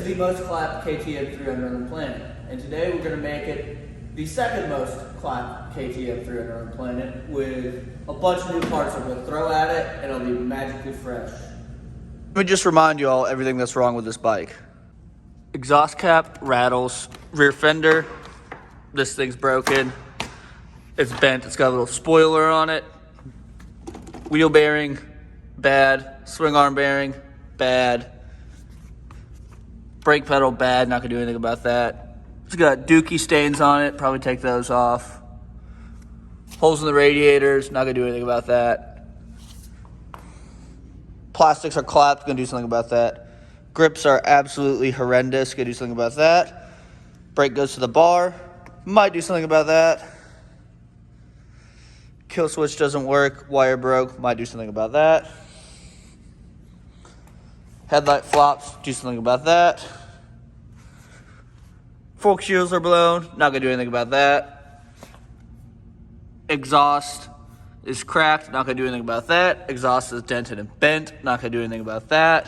the most clapped KTM 300 on the planet, and today we're going to make it the second most clapped KTM 300 on the planet with a bunch of new parts I'm going to throw at it, and it'll be magically fresh. Let me just remind you all everything that's wrong with this bike. Exhaust cap rattles, rear fender, this thing's broken, it's bent, it's got a little spoiler on it, wheel bearing, bad, swing arm bearing, bad, brake pedal, bad, not gonna do anything about that. It's got dookie stains on it, probably take those off. Holes in the radiators, not gonna do anything about that. Plastics are clapped, gonna do something about that. Grips are absolutely horrendous, gonna do something about that. Brake goes to the bar, might do something about that. Kill switch doesn't work, wire broke, might do something about that. Headlight flops, do something about that. Fork shields are blown, not gonna do anything about that. Exhaust is cracked, not gonna do anything about that. Exhaust is dented and bent, not gonna do anything about that.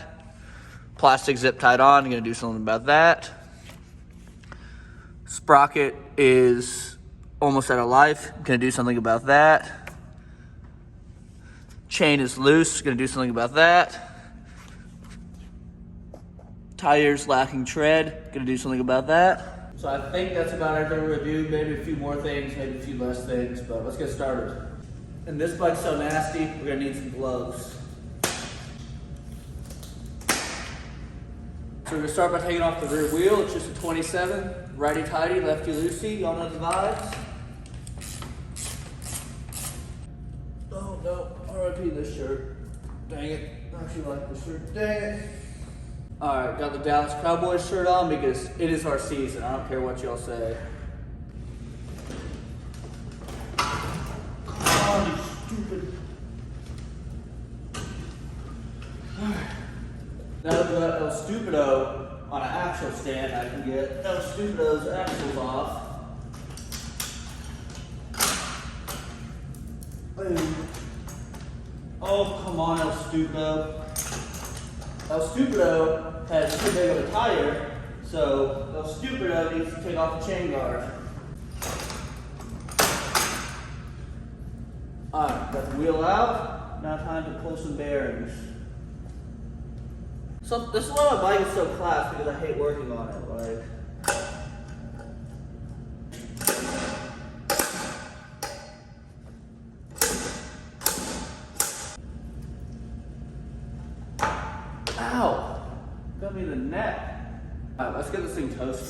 Plastic zip tied on, gonna do something about that. Sprocket is almost out of life, gonna do something about that. Chain is loose, gonna do something about that. Tires lacking tread, gonna do something about that. So I think that's about everything we're gonna do. Maybe a few more things, maybe a few less things, but let's get started. And this bike's so nasty, we're gonna need some gloves. So we're gonna start by taking off the rear wheel. It's just a 27, righty tighty, lefty loosey, y'all know the vibes. Oh no, RIP this shirt. Dang it, I actually like this shirt, dang it. Alright, got the Dallas Cowboys shirt on because it is our season. I don't care what y'all say. Come on, you stupid. Alright. Now that we got El Stupido on an axle stand, I can get El Stupido's axles off. Oh, come on, El Stupido. El Stupido has too big of a tire, so El Stupido needs to take off the chain guard. Alright, got the wheel out. Now time to pull some bearings. So this is why my bike is so class, because I hate working on it. Like, ow! Got me in the neck. Alright, let's get this thing toasted.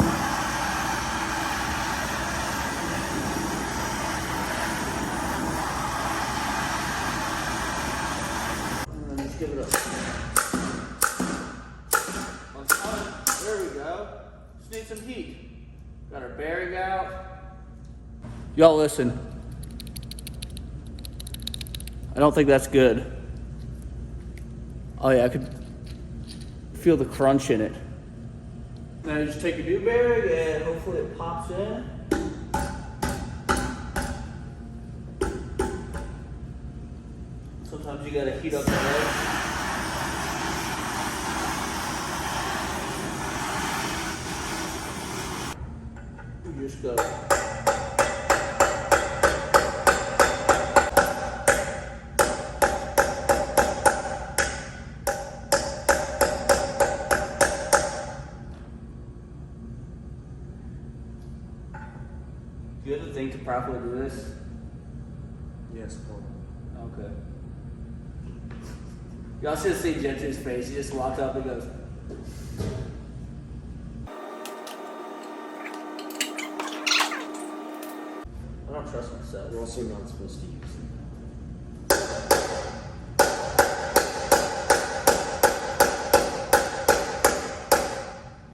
And then let's give it a... There we go. Just need some heat. Got our bearing out. Y'all listen. I don't think that's good. Oh yeah, I could feel the crunch in it. Now you just take your new bearing and hopefully it pops in. Sometimes you gotta heat up the legs. You just go. Do you have to think to properly do this? Yes, Paul. Okay. Y'all should have seen Gentry's face. He just walked up and goes. I don't trust myself. You're also not supposed to use them.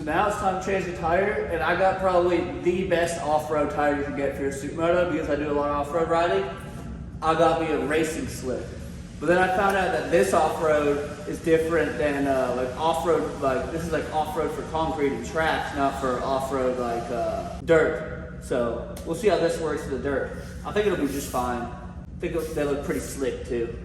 Now it's time to change the tire, and I got probably the best off-road tire you can get for your Supermoto because I do a lot of off-road riding. I got me a racing slick. But then I found out that this off-road is different than like off-road, like this is like off-road for concrete and tracks, not for off-road like dirt. So we'll see how this works in the dirt. I think it'll be just fine. I think they look pretty slick too.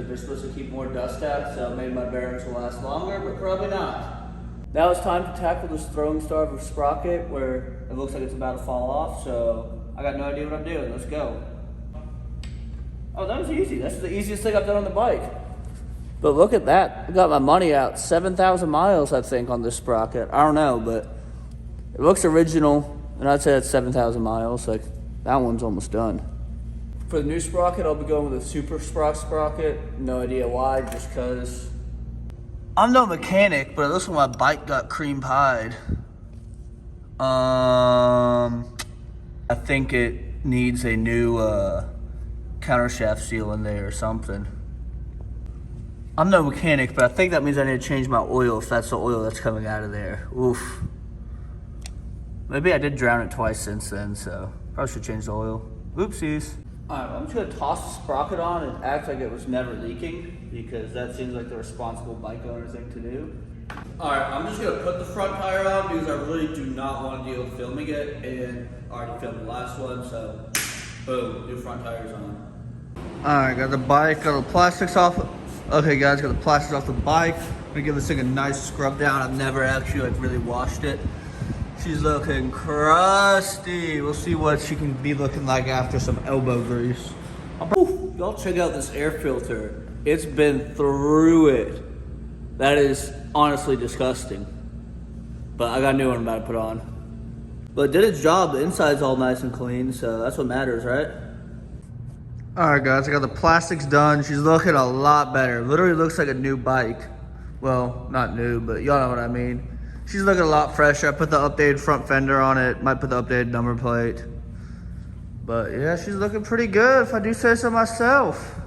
they're supposed to keep more dust out, so maybe my bearings will last longer, but probably not. Now it's time to tackle this throwing star of a sprocket where it looks like it's about to fall off, so I got no idea what I'm doing. Let's go. Oh, that was easy. That's the easiest thing I've done on the bike. But look at that. I got my money out. 7,000 miles, I think, on this sprocket. I don't know, but it looks original, and I'd say that's 7,000 miles. Like, that one's almost done. For the new sprocket, I'll be going with a Super sprocket. No idea why, just because. I'm no mechanic, but it looks like my bike got cream pied. I think it needs a new countershaft seal in there or something. I'm no mechanic, but I think that means I need to change my oil if that's the oil that's coming out of there. Oof. Maybe I did drown it twice since then, so probably should change the oil. Oopsies. Alright, I'm just gonna toss the sprocket on and act like it was never leaking, because that seems like the responsible bike owner thing to do. Alright, I'm just gonna put the front tire on because I really do not want to deal with filming it, and I already filmed the last one, so boom, new front tires on. Alright, got the bike, got the plastics off. Okay guys, got the plastics off the bike. I'm gonna give this thing a nice scrub down. I've never actually really washed it. She's looking crusty. We'll see what she can be looking like after some elbow grease. Y'all check out this air filter. It's been through it. That is honestly disgusting. But I got a new one I'm about to put on. But it did its job. The inside's all nice and clean, so that's what matters, right? Alright guys, I got the plastics done. She's looking a lot better. Literally looks like a new bike. Well, not new, but y'all know what I mean. She's looking a lot fresher. I put the updated front fender on it. Might put the updated number plate. But yeah, she's looking pretty good if I do say so myself.